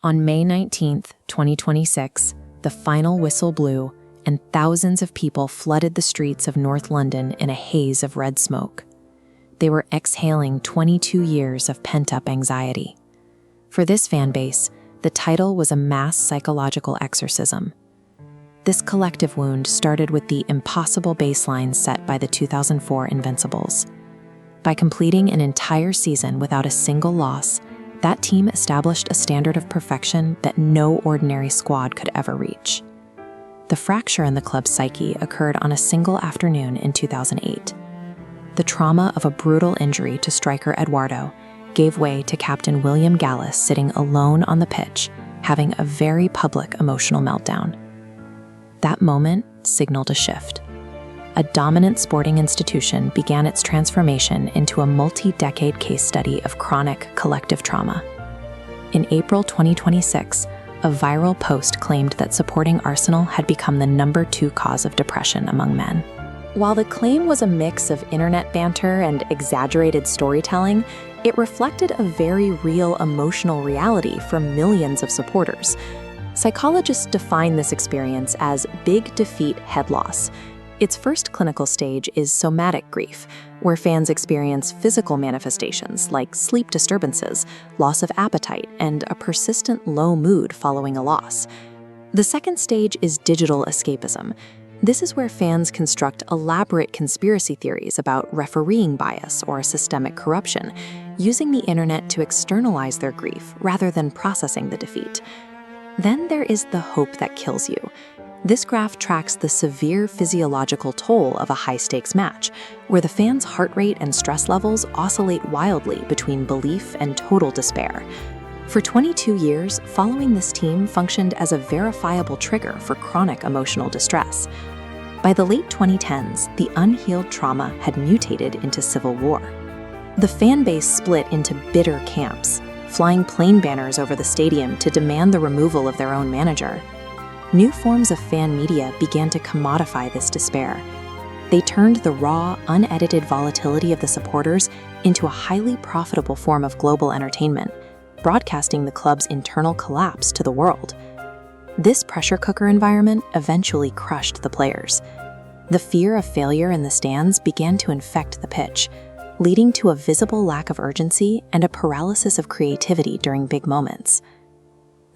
On May 19, 2026, the final whistle blew, and thousands of people flooded the streets of North London in a haze of red smoke. They were exhaling 22 years of pent-up anxiety. For this fan base, the title was a mass psychological exorcism. This collective wound started with the impossible baseline set by the 2004 Invincibles. By completing an entire season without a single loss, that team established a standard of perfection that no ordinary squad could ever reach. The fracture in the club's psyche occurred on a single afternoon in 2008. The trauma of a brutal injury to striker Eduardo gave way to Captain William Gallas sitting alone on the pitch, having a very public emotional meltdown. That moment signaled a shift. A dominant sporting institution began its transformation into a multi-decade case study of chronic collective trauma. In April 2026, a viral post claimed that supporting Arsenal had become the #2 cause of depression among men. While the claim was a mix of internet banter and exaggerated storytelling, it reflected a very real emotional reality for millions of supporters. Psychologists define this experience as big defeat head loss. Its first clinical stage is somatic grief, where fans experience physical manifestations like sleep disturbances, loss of appetite, and a persistent low mood following a loss. The second stage is digital escapism. This is where fans construct elaborate conspiracy theories about refereeing bias or systemic corruption, using the internet to externalize their grief rather than processing the defeat. Then there is the hope that kills you. This graph tracks the severe physiological toll of a high-stakes match, where the fans' heart rate and stress levels oscillate wildly between belief and total despair. For 22 years, following this team functioned as a verifiable trigger for chronic emotional distress. By the late 2010s, the unhealed trauma had mutated into civil war. The fan base split into bitter camps, flying plane banners over the stadium to demand the removal of their own manager. New forms of fan media began to commodify this despair. They turned the raw, unedited volatility of the supporters into a highly profitable form of global entertainment, broadcasting the club's internal collapse to the world. This pressure cooker environment eventually crushed the players. The fear of failure in the stands began to infect the pitch, leading to a visible lack of urgency and a paralysis of creativity during big moments.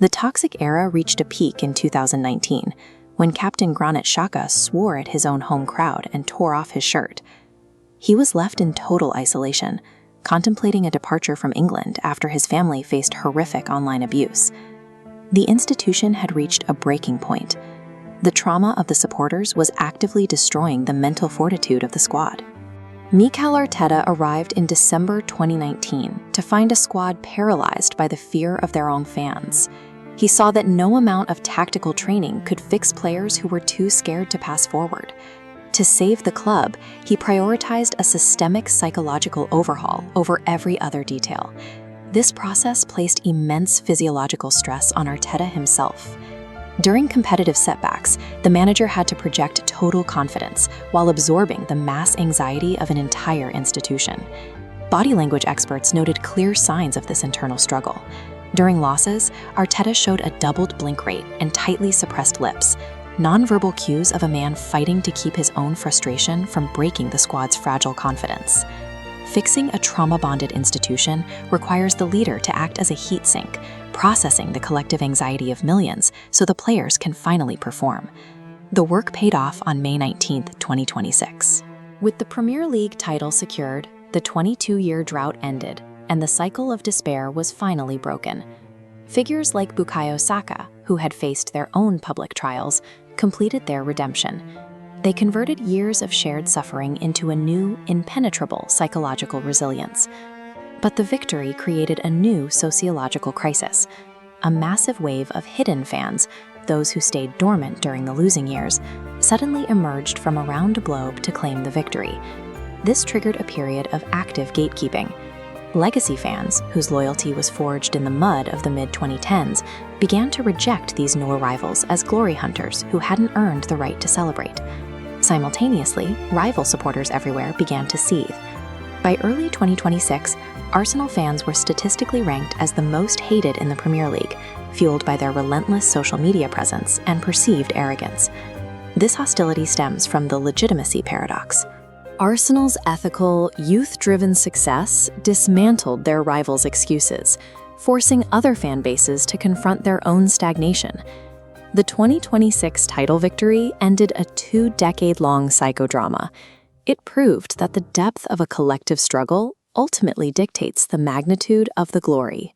The toxic era reached a peak in 2019, when Captain Granit Xhaka swore at his own home crowd and tore off his shirt. He was left in total isolation, contemplating a departure from England after his family faced horrific online abuse. The institution had reached a breaking point. The trauma of the supporters was actively destroying the mental fortitude of the squad. Mikel Arteta arrived in December 2019 to find a squad paralyzed by the fear of their own fans. He saw that no amount of tactical training could fix players who were too scared to pass forward. To save the club, he prioritized a systemic psychological overhaul over every other detail. This process placed immense physiological stress on Arteta himself. During competitive setbacks, the manager had to project total confidence while absorbing the mass anxiety of an entire institution. Body language experts noted clear signs of this internal struggle. During losses, Arteta showed a doubled blink rate and tightly suppressed lips, nonverbal cues of a man fighting to keep his own frustration from breaking the squad's fragile confidence. Fixing a trauma-bonded institution requires the leader to act as a heat sink, processing the collective anxiety of millions so the players can finally perform. The work paid off on May 19, 2026. With the Premier League title secured, the 22-year drought ended, and the cycle of despair was finally broken. Figures like Bukayo Saka, who had faced their own public trials, completed their redemption. They converted years of shared suffering into a new, impenetrable psychological resilience. But the victory created a new sociological crisis. A massive wave of hidden fans, those who stayed dormant during the losing years, suddenly emerged from around the globe to claim the victory. This triggered a period of active gatekeeping. Legacy fans, whose loyalty was forged in the mud of the mid-2010s, began to reject these new arrivals as glory hunters who hadn't earned the right to celebrate. Simultaneously, rival supporters everywhere began to seethe. By early 2026, Arsenal fans were statistically ranked as the most hated in the Premier League, fueled by their relentless social media presence and perceived arrogance. This hostility stems from the legitimacy paradox. Arsenal's ethical, youth-driven success dismantled their rivals' excuses, forcing other fan bases to confront their own stagnation. The 2026 title victory ended a 2-decade-long psychodrama. It proved that the depth of a collective struggle ultimately dictates the magnitude of the glory.